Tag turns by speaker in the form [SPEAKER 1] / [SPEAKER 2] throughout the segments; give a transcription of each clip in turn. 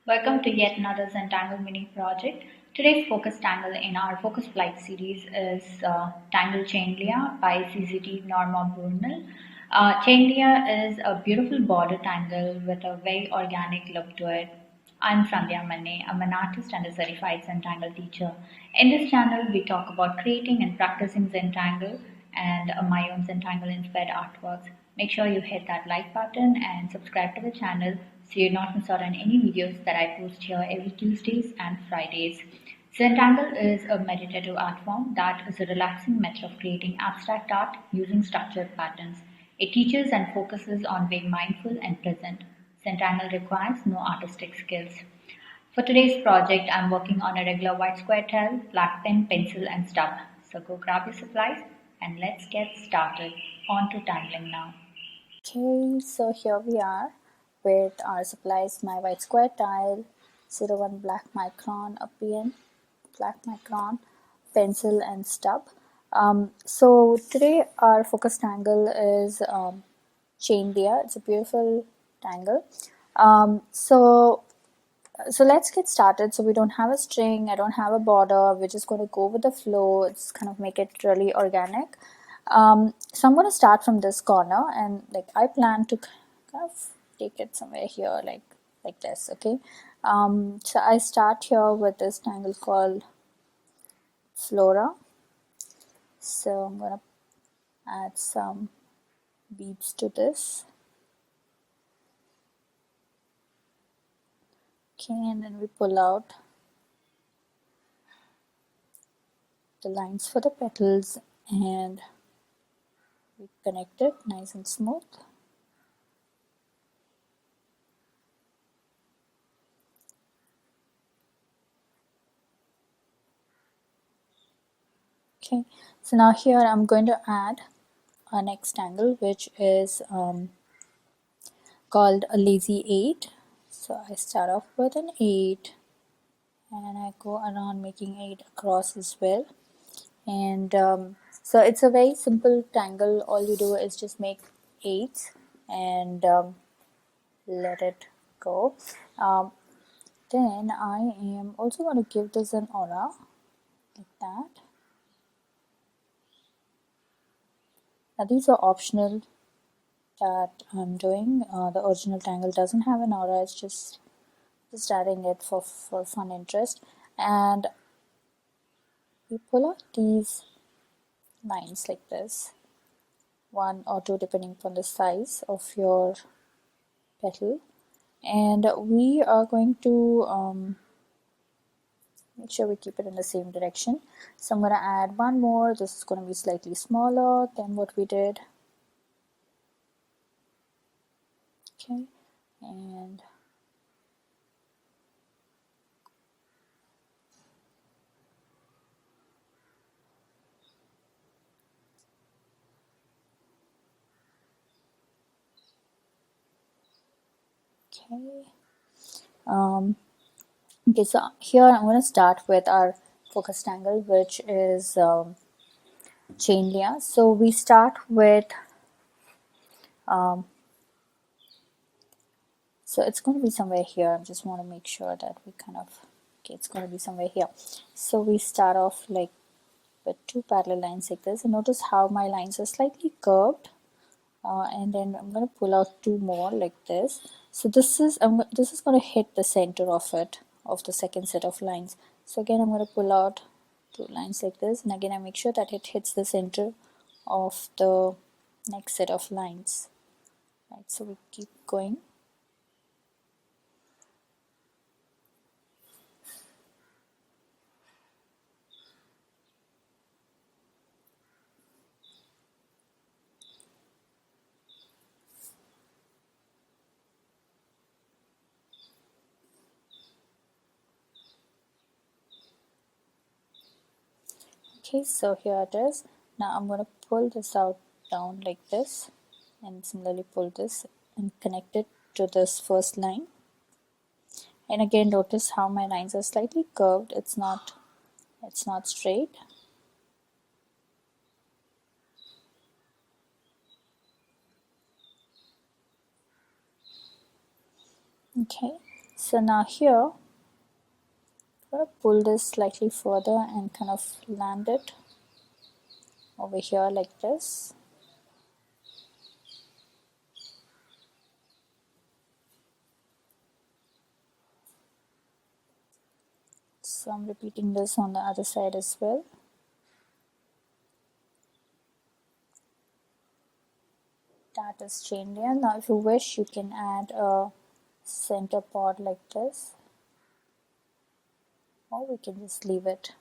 [SPEAKER 1] Welcome to yet another Zentangle Mini Project. Today's focus tangle in our Focus Flight series is Tangle CHAINLEA by CZT Norma Brunel. CHAINLEA is a beautiful border tangle with a very organic look to it. I'm SANDHYA MANNE. I'm an artist and a certified Zentangle teacher. In this channel, we talk about creating and practicing Zentangle and my own Zentangle inspired artworks. Make sure you hit that like button and subscribe to the channel so you not miss out on any videos that I post here every Tuesdays and Fridays. Zentangle is a meditative art form that is a relaxing method of creating abstract art using structured patterns. It teaches and focuses on being mindful and present. Zentangle requires no artistic skills. For today's project, I'm working on a regular white square tile, black pen, pencil, and stub. So go grab your supplies and let's get started. On to tangling now.
[SPEAKER 2] Okay, so here we are with our supplies: my white square tile, 01 black micron, a pen, black micron, pencil, and stub. So today our focus tangle is chaindia. It's a beautiful tangle. So let's get started. So we don't have a string, I don't have a border, we're just going to go with the flow. It's kind of make it really organic. So I'm going to start from this corner, and like I plan to kind of take it somewhere here, like this. Okay. So I start here with this tangle called Flora. So I'm going to add some beads to this. Okay, and then we pull out the lines for the petals and we connect it nice and smooth. Okay, so now here I'm going to add our next tangle, which is called a lazy 8. So I start off with an 8 and I go around making 8 across as well. And so it's a very simple tangle. All you do is just make 8s and let it go. Then I am also going to give this an aura like that. Now these are optional that I'm doing. The original tangle doesn't have an aura, it's just adding it for fun interest. And we pull out these lines like this, 1 or 2 depending upon the size of your petal, and we are going to make sure we keep it in the same direction. So I'm going to add one more. This is going to be slightly smaller than what we did. Okay, and okay. Okay, so here I'm going to start with our focus tangle, which is chainlia. So we start with so it's going to be somewhere here. I just want to make sure that we kind of, okay, it's going to be somewhere here. So we start off like with 2 parallel lines like this, and notice how my lines are slightly curved, and then I'm going to pull out 2 more like this. So this is going to hit the center of it, of the second set of lines. So again I'm going to pull out 2 lines like this, and again I make sure that it hits the center of the next set of lines. Right, so we keep going. Okay, so here it is. Now I'm going to pull this out down like this, and similarly pull this and connect it to this first line. And again notice how my lines are slightly curved. It's not straight. Okay, So now here, I'm going to pull this slightly further and kind of land it over here like this. So I'm repeating this on the other side as well. That is chain layer. Now if you wish, you can add a center pod like this, or we can just leave it.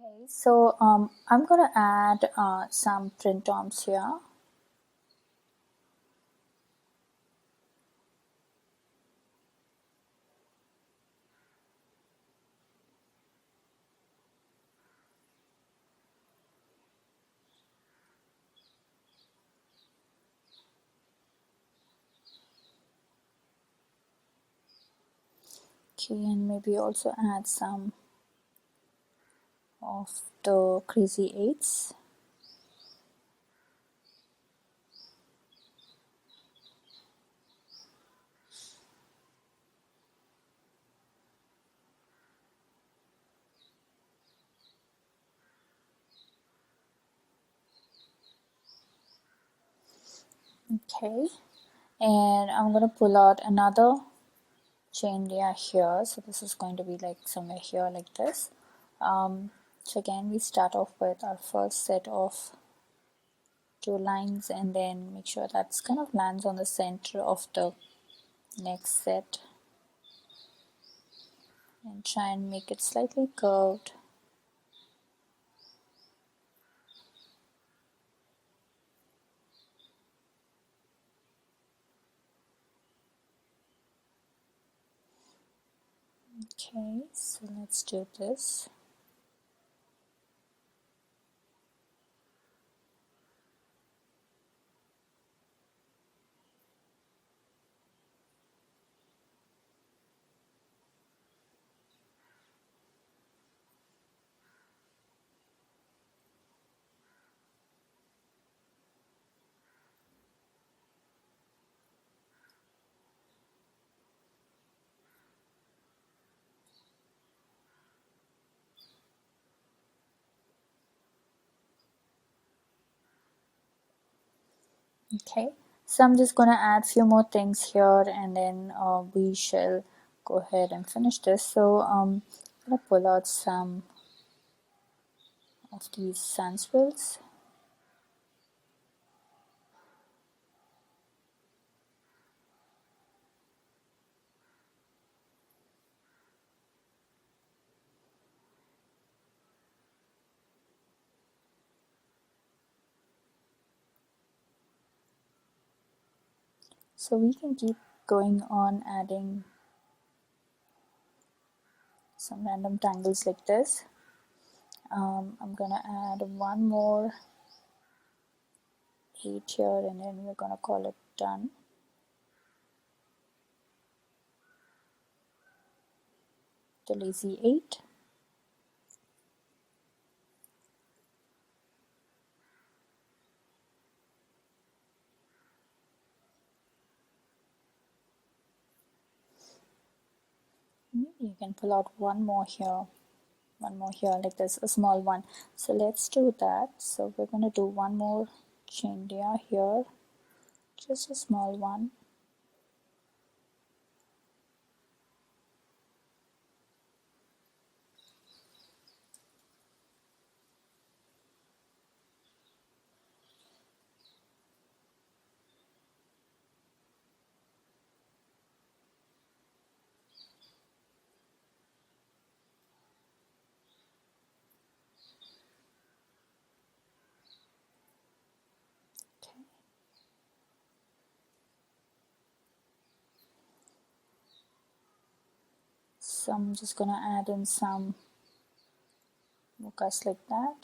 [SPEAKER 2] Okay, so I'm going to add some Printemps here. Okay, and maybe also add some of the crazy eights. Okay, and I'm going to pull out another chain layer here. So this is going to be like somewhere here like this. So again, we start off with our first set of 2 lines, and then make sure that's kind of lands on the center of the next set, and try and make it slightly curved. Okay, so let's do this. Okay, so I'm just going to add few more things here, and then we shall go ahead and finish this. So I'm going to pull out some of these Sandswirls. So we can keep going on adding some random tangles like this. I'm gonna add one more 8 here, and then we're gonna call it done. The lazy 8. Maybe you can pull out one more here like this, a small one. So let's do that. So we're going to do one more chaindia here, just a small one. Okay. So I'm just going to add in some Mookas like that.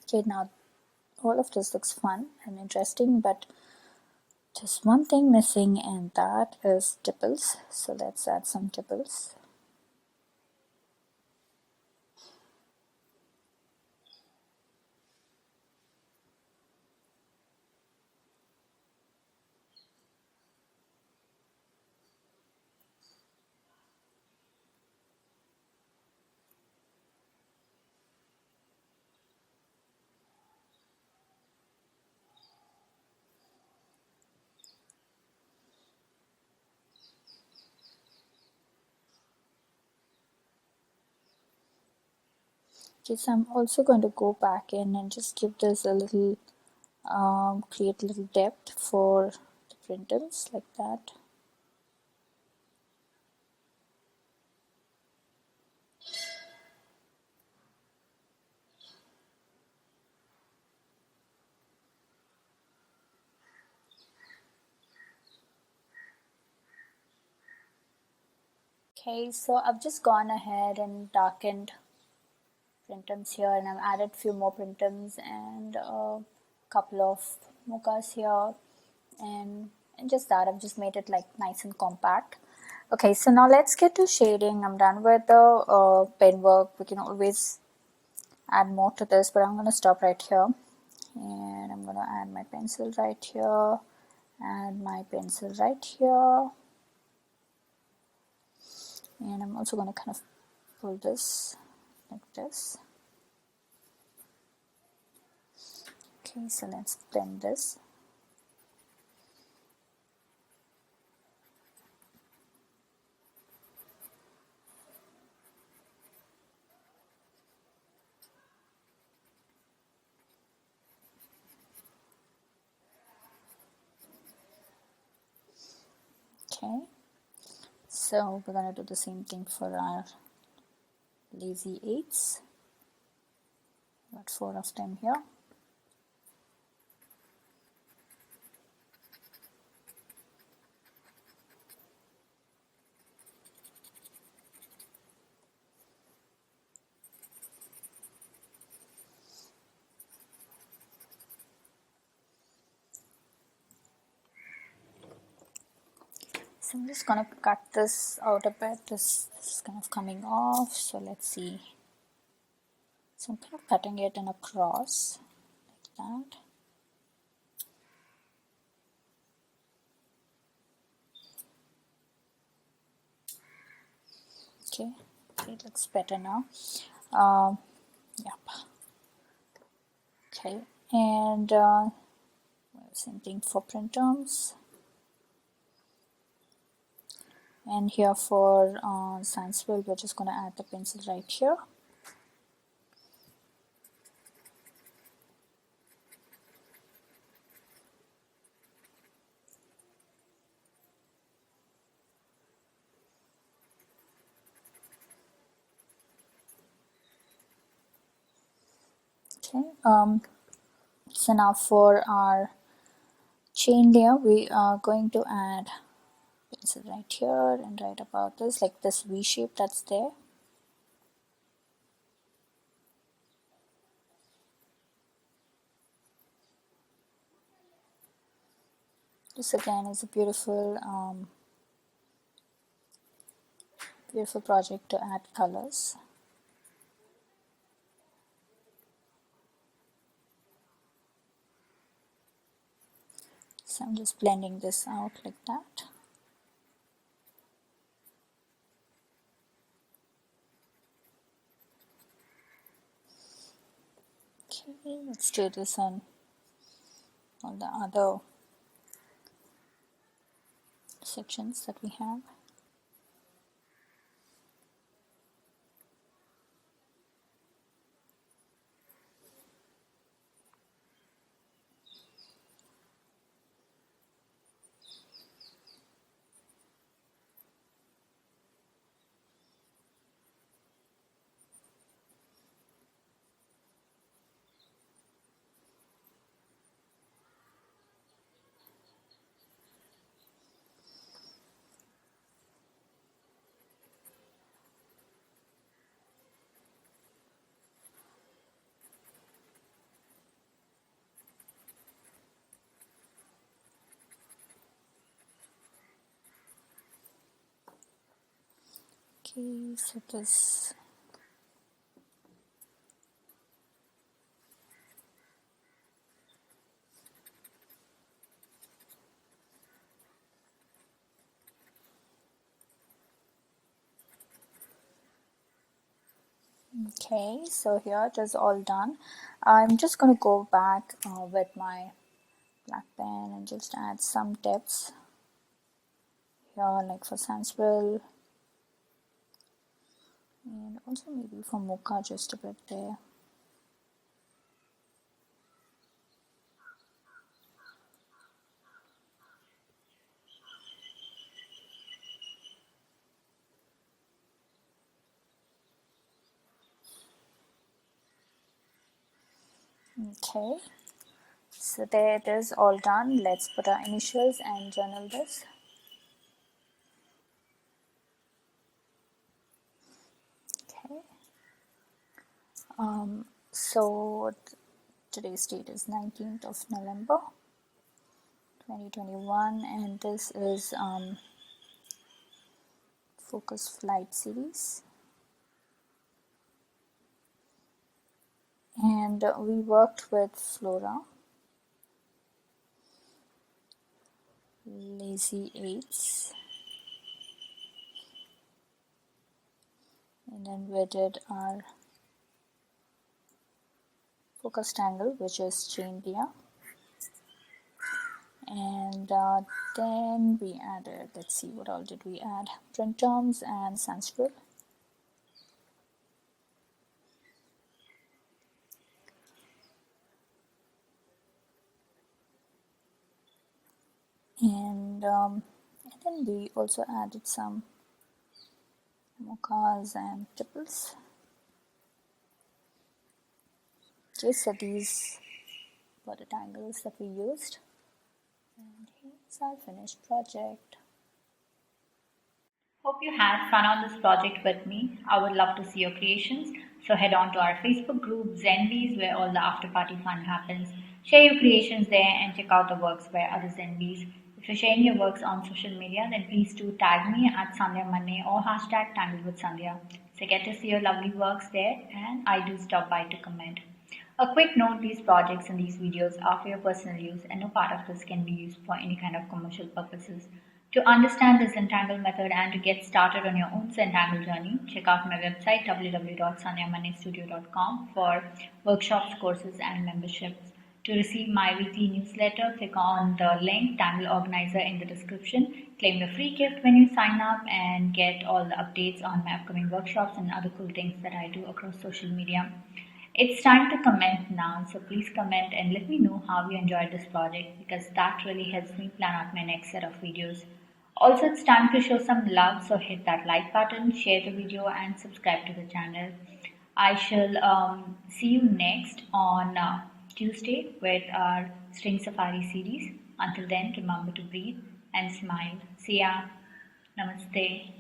[SPEAKER 2] Okay, now all of this looks fun and interesting, but just one thing missing, and that is Tipples. So let's add some Tipples. Okay, so I'm also going to go back in and just give this a little, create a little depth for the Printemps like that. Okay, so I've just gone ahead and darkened Printemps here, and I've added few more Printemps and a couple of Mookas here, and just that I've just made it like nice and compact. Okay, so now let's get to shading. I'm done with the pen work. We can always add more to this, but I'm going to stop right here, and I'm going to add my pencil right here, add my pencil right here, and I'm also going to kind of pull this like this. Okay, so let's blend this. Okay, so we're going to do the same thing for our lazy 8s. Got 4 of them here. So I'm just going to cut this out a bit. This is kind of coming off. So let's see. So I'm kind of cutting it in a cross like that. Okay, it looks better now. Yep. Okay, and same thing for Printemps. And here for Sandswirl, we're just going to add the pencil right here. Okay, so now for our chain layer, we are going to add pencil right here and right about this, like this V shape that's there. This again is a beautiful beautiful project to add colors. So I'm just blending this out like that. Okay, let's do this on all the other sections that we have. Okay, so this. Okay, so here it is all done. I'm just going to go back with my black pen and just add some tips here, like for Sandswirl, and also maybe for Mooka, just a bit there. Okay, so there it is all done. Let's put our initials and journal this. Okay. So today's date is 19th of November 2021, and this is Focus Flight series. And we worked with Flora, Lazy Eights, and then we did our focus tangle, which is chaindia, and then we added, let's see, what all did we add? Printemps and Sandswirl. And then we also added some Mookas and Tipples. Okay, so these were the tangles that we used. And here's our finished project.
[SPEAKER 1] Hope you had fun on this project with me. I would love to see your creations. So head on to our Facebook group Zenbeez, where all the after party fun happens. Share your creations there and check out the works by other Zenbeez. If you're sharing your works on social media, then please do tag me at SANDHYA MANNE or hashtag Tangle with Sandhya. So I get to see your lovely works there, and I do stop by to comment. A quick note, these projects and these videos are for your personal use, and no part of this can be used for any kind of commercial purposes. To understand the Zentangle method and to get started on your own Zentangle journey, check out my website www.sandhyamannestudio.com for workshops, courses, and memberships. To receive my weekly newsletter, click on the link Tangle Organizer in the description. Claim your free gift when you sign up and get all the updates on my upcoming workshops and other cool things that I do across social media. It's time to comment now, so please comment and let me know how you enjoyed this project, because that really helps me plan out my next set of videos. Also, it's time to show some love, so hit that like button, share the video, and subscribe to the channel. I shall see you next on Tuesday with our String Safari series. Until then, remember to breathe and smile. See ya. Namaste.